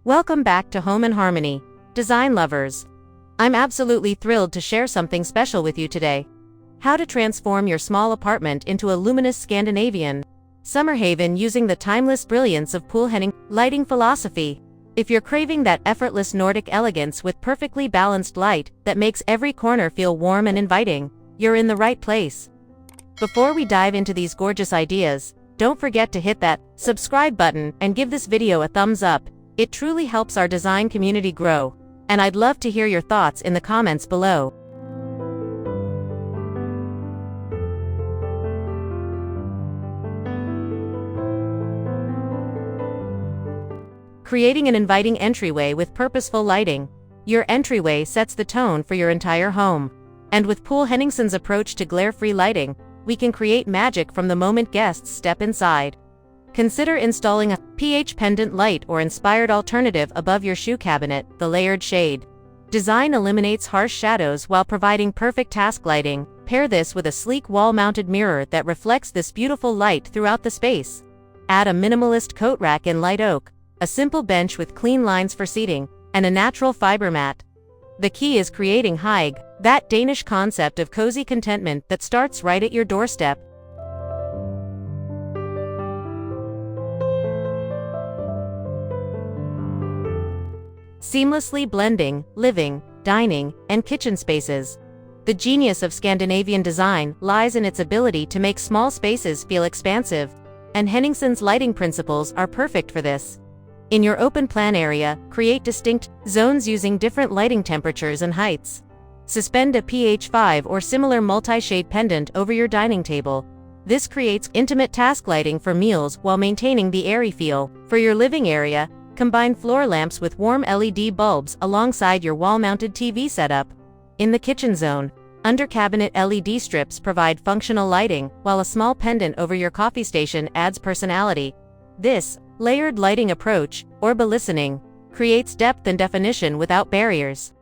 Welcome back to Home and Harmony, design lovers. I'm absolutely thrilled to share something special with you today. How to transform your small apartment into a luminous Scandinavian summer haven using the timeless brilliance of Poul Henningsen lighting philosophy. If you're craving that effortless Nordic elegance with perfectly balanced light that makes every corner feel warm and inviting, you're in the right place. Before we dive into these gorgeous ideas, don't forget to hit that subscribe button and give this video a thumbs up. It truly helps our design community grow, and I'd love to hear your thoughts in the comments below. Creating an inviting entryway with purposeful lighting. Your entryway sets the tone for your entire home. And with Poul Henningsen's approach to glare-free lighting, we can create magic from the moment guests step inside. Consider installing a pH pendant light or inspired alternative above your shoe cabinet, the layered shade. Design eliminates harsh shadows while providing perfect task lighting. Pair this with a sleek wall-mounted mirror that reflects this beautiful light throughout the space. Add a minimalist coat rack in light oak, a simple bench with clean lines for seating, and a natural fiber mat. The key is creating Hygge, that Danish concept of cozy contentment that starts right at your doorstep. Seamlessly blending living, dining, and kitchen spaces. The genius of Scandinavian design lies in its ability to make small spaces feel expansive, and Henningsen's lighting principles are perfect for this. In your open plan area, create distinct zones using different lighting temperatures and heights. Suspend a pH 5 or similar multi-shade pendant over your dining table. This creates intimate task lighting for meals while maintaining the airy feel. For your living area, combine floor lamps with warm LED bulbs alongside your wall-mounted TV setup. In the kitchen zone, under-cabinet LED strips provide functional lighting, while a small pendant over your coffee station adds personality. This layered lighting approach, or listening, creates depth and definition without barriers.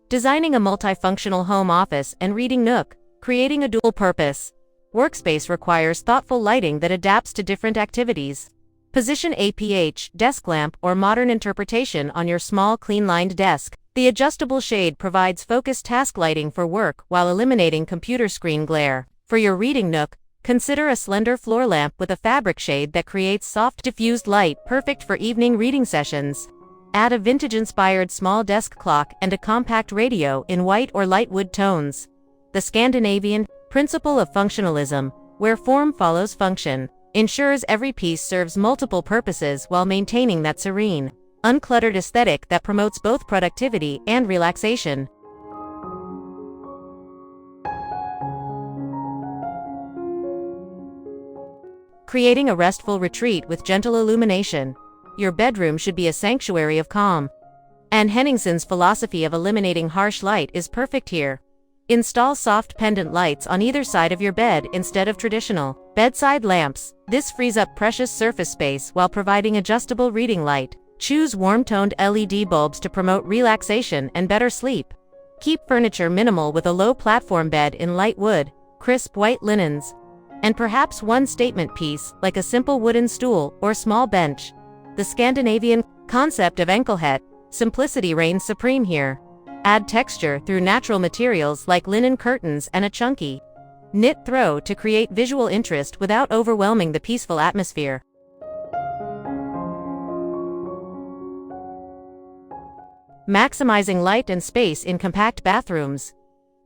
Designing a multifunctional home office and reading nook. Creating a dual-purpose workspace requires thoughtful lighting that adapts to different activities. Position a pH desk lamp or modern interpretation on your small clean-lined desk. The adjustable shade provides focused task lighting for work while eliminating computer screen glare. For your reading nook, consider a slender floor lamp with a fabric shade that creates soft diffused light perfect for evening reading sessions. Add a vintage-inspired small desk clock and a compact radio in white or light wood tones. The Scandinavian principle of functionalism, where form follows function, ensures every piece serves multiple purposes while maintaining that serene, uncluttered aesthetic that promotes both productivity and relaxation. Creating a restful retreat with gentle illumination. Your bedroom should be a sanctuary of calm. And Henningsen's philosophy of eliminating harsh light is perfect here. Install soft pendant lights on either side of your bed instead of traditional bedside lamps. This frees up precious surface space while providing adjustable reading light. Choose warm-toned LED bulbs to promote relaxation and better sleep. Keep furniture minimal with a low platform bed in light wood, crisp white linens, and perhaps one statement piece like a simple wooden stool or small bench. The Scandinavian concept of enkelhet, simplicity reigns supreme here. Add texture through natural materials like linen curtains and a chunky knit throw to create visual interest without overwhelming the peaceful atmosphere. Maximizing light and space in compact bathrooms.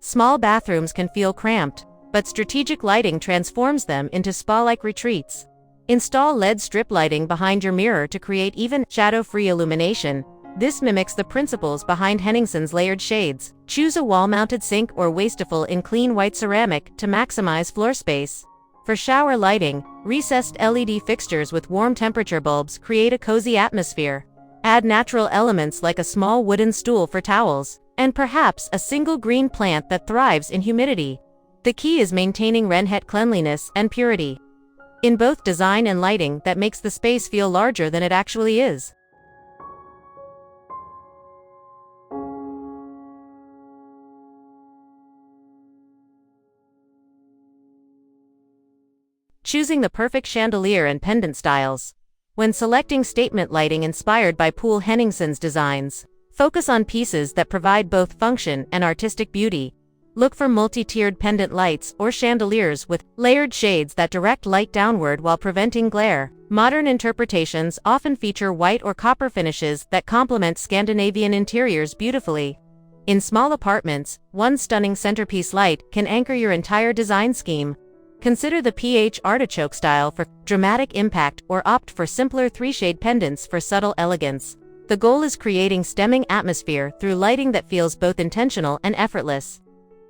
Small bathrooms can feel cramped, but strategic lighting transforms them into spa-like retreats. Install LED strip lighting behind your mirror to create even shadow-free illumination. This mimics the principles behind Henningsen's layered shades. Choose a wall-mounted sink or wasteful in clean white ceramic to maximize floor space. For shower lighting, recessed LED fixtures with warm temperature bulbs create a cozy atmosphere. Add natural elements like a small wooden stool for towels, and perhaps a single green plant that thrives in humidity. The key is maintaining renhet cleanliness and purity in both design and lighting that makes the space feel larger than it actually is. choosing the perfect chandelier and pendant styles. When selecting statement lighting inspired by Poul Henningsen's designs, focus on pieces that provide both function and artistic beauty. Look for multi-tiered pendant lights or chandeliers with layered shades that direct light downward while preventing glare. Modern interpretations often feature white or copper finishes that complement Scandinavian interiors beautifully. In small apartments, one stunning centerpiece light can anchor your entire design scheme. Consider the PH artichoke style for dramatic impact or opt for simpler three-shade pendants for subtle elegance. The goal is creating stemming atmosphere through lighting that feels both intentional and effortless,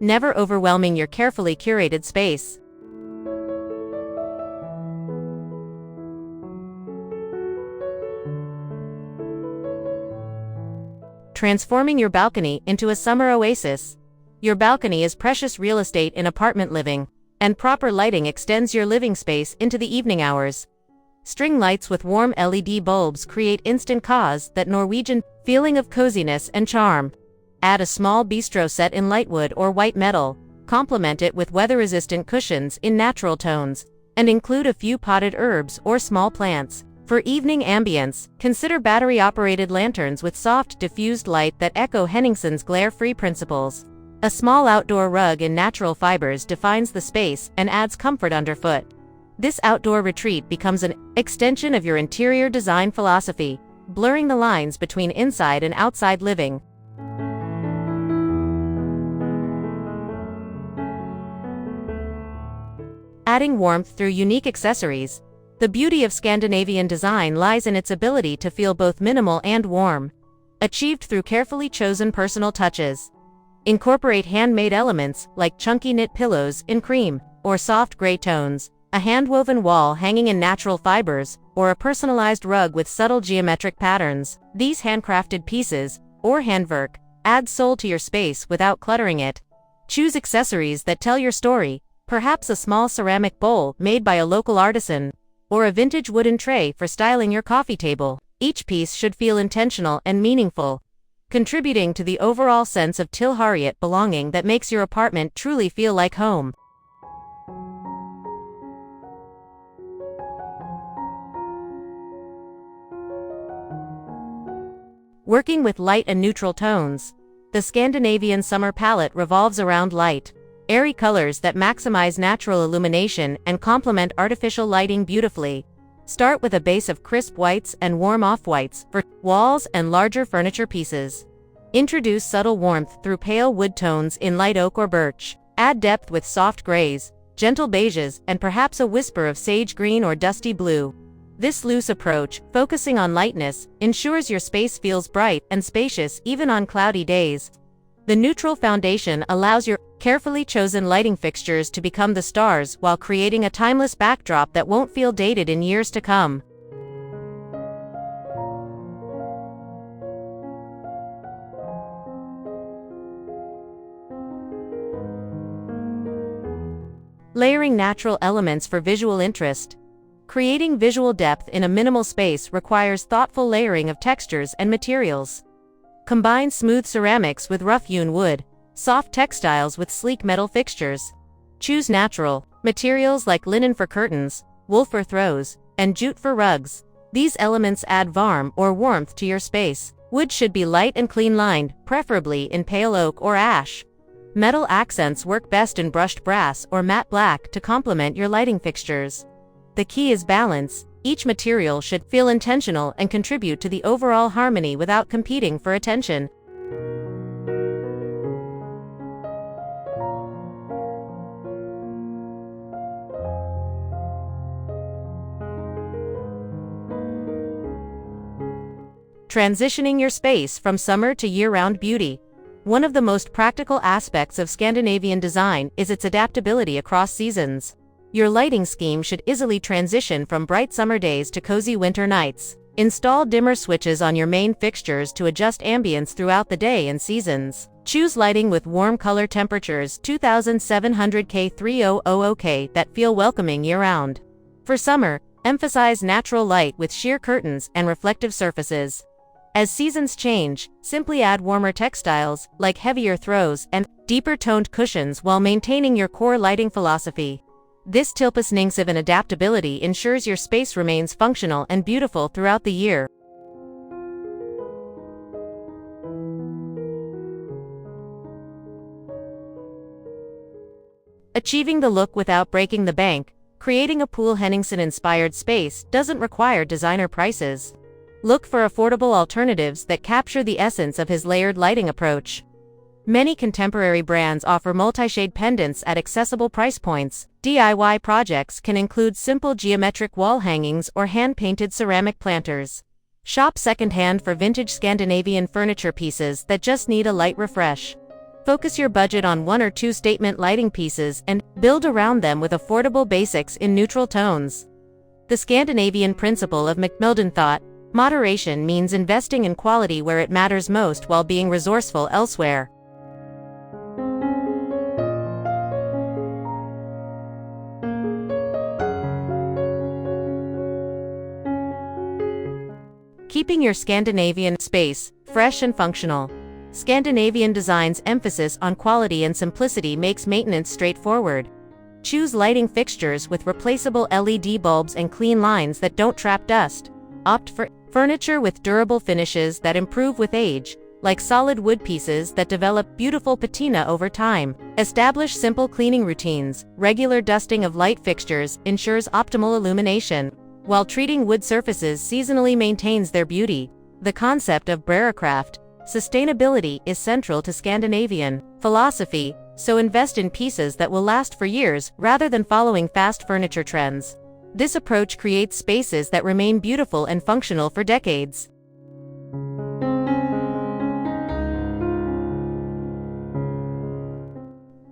never overwhelming your carefully curated space. Transforming your balcony into a summer oasis. Your balcony is precious real estate in apartment living, and proper lighting extends your living space into the evening hours. String lights with warm LED bulbs create instant cause that Norwegian feeling of coziness and charm. Add a small bistro set in lightwood or white metal, complement it with weather-resistant cushions in natural tones, and include a few potted herbs or small plants. For evening ambience, consider battery-operated lanterns with soft, diffused light that echo Henningsen's glare-free principles. A small outdoor rug in natural fibers defines the space and adds comfort underfoot. This outdoor retreat becomes an extension of your interior design philosophy, blurring the lines between inside and outside living. Adding warmth through unique accessories. The beauty of Scandinavian design lies in its ability to feel both minimal and warm, achieved through carefully chosen personal touches. Incorporate handmade elements like chunky knit pillows in cream or soft gray tones, a hand-woven wall hanging in natural fibers, or a personalized rug with subtle geometric patterns. These handcrafted pieces, or handwork, add soul to your space without cluttering it. Choose accessories that tell your story, perhaps a small ceramic bowl made by a local artisan, or a vintage wooden tray for styling your coffee table. Each piece should feel intentional and meaningful, contributing to the overall sense of tilhørighet belonging that makes your apartment truly feel like home. Working with light and neutral tones. The Scandinavian summer palette revolves around light, airy colors that maximize natural illumination and complement artificial lighting beautifully. Start with a base of crisp whites and warm off-whites for walls and larger furniture pieces. Introduce subtle warmth through pale wood tones in light oak or birch. Add depth with soft grays, gentle beiges, and perhaps a whisper of sage green or dusty blue. This loose approach, focusing on lightness, ensures your space feels bright and spacious even on cloudy days. The neutral foundation allows your carefully chosen lighting fixtures to become the stars while creating a timeless backdrop that won't feel dated in years to come. Layering natural elements for visual interest. Creating visual depth in a minimal space requires thoughtful layering of textures and materials. Combine smooth ceramics with rough-hewn wood, soft textiles with sleek metal fixtures. Choose natural materials like linen for curtains, wool for throws, and jute for rugs. These elements add varm or warmth to your space. Wood should be light and clean-lined, preferably in pale oak or ash. Metal accents work best in brushed brass or matte black to complement your lighting fixtures. The key is balance. Each material should feel intentional and contribute to the overall harmony without competing for attention. Transitioning your space from summer to year-round beauty. One of the most practical aspects of Scandinavian design is its adaptability across seasons. Your lighting scheme should easily transition from bright summer days to cozy winter nights. Install dimmer switches on your main fixtures to adjust ambience throughout the day and seasons. Choose lighting with warm color temperatures 2700K3000K that feel welcoming year-round. For summer, emphasize natural light with sheer curtains and reflective surfaces. As seasons change, simply add warmer textiles, like heavier throws and deeper toned cushions while maintaining your core lighting philosophy. This tilpasningsiv and adaptability ensures your space remains functional and beautiful throughout the year. Achieving the look without breaking the bank. Creating a Poul Henningsen-inspired space doesn't require designer prices. Look for affordable alternatives that capture the essence of his layered lighting approach. Many contemporary brands offer multi-shade pendants at accessible price points. DIY projects can include simple geometric wall hangings or hand-painted ceramic planters. Shop secondhand for vintage Scandinavian furniture pieces that just need a light refresh. Focus your budget on 1 or 2 statement lighting pieces and build around them with affordable basics in neutral tones. The Scandinavian principle of Macmillan thought, moderation means investing in quality where it matters most while being resourceful elsewhere. Keeping your Scandinavian space fresh and functional. Scandinavian design's emphasis on quality and simplicity makes maintenance straightforward. Choose lighting fixtures with replaceable LED bulbs and clean lines that don't trap dust. Opt for furniture with durable finishes that improve with age, like solid wood pieces that develop beautiful patina over time. Establish simple cleaning routines. Regular dusting of light fixtures ensures optimal illumination, while treating wood surfaces seasonally maintains their beauty. The concept of bærekraft, sustainability, is central to Scandinavian philosophy, so invest in pieces that will last for years rather than following fast furniture trends. This approach creates spaces that remain beautiful and functional for decades.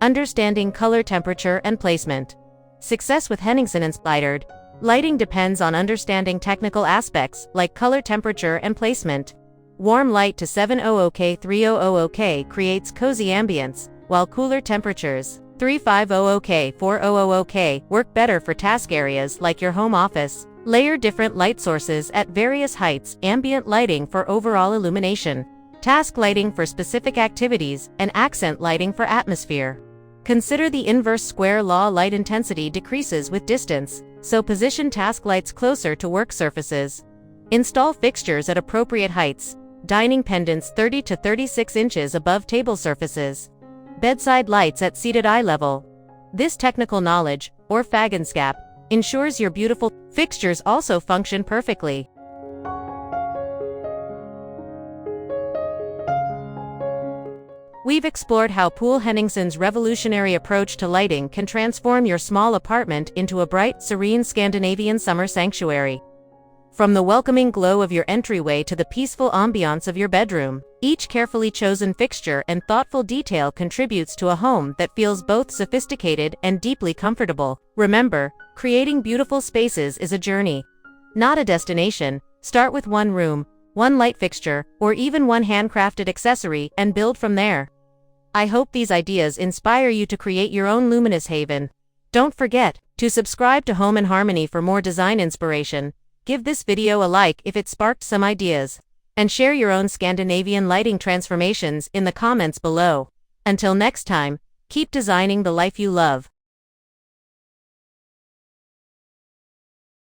Understanding color temperature and placement. Success with Henningsen-inspired lighting depends on understanding technical aspects like color temperature and placement. Warm light to 700K 300K creates cozy ambience, while cooler temperatures 3500K 400K work better for task areas like your home office. Layer different light sources at various heights, ambient lighting for overall illumination, task lighting for specific activities, and accent lighting for atmosphere. Consider the inverse square law: light intensity decreases with distance, so position task lights closer to work surfaces. Install fixtures at appropriate heights. Dining pendants 30 to 36 inches above table surfaces. Bedside lights at seated eye level. This technical knowledge, or fagenskap, ensures your beautiful fixtures also function perfectly. We've explored how Poul Henningsen's revolutionary approach to lighting can transform your small apartment into a bright, serene Scandinavian summer sanctuary. From the welcoming glow of your entryway to the peaceful ambiance of your bedroom, each carefully chosen fixture and thoughtful detail contributes to a home that feels both sophisticated and deeply comfortable. Remember, creating beautiful spaces is a journey, not a destination. Start with one room, one light fixture, or even one handcrafted accessory and build from there. I hope these ideas inspire you to create your own luminous haven. Don't forget to subscribe to Home and Harmony for more design inspiration. Give this video a like if it sparked some ideas, and share your own Scandinavian lighting transformations in the comments below. Until next time, keep designing the life you love.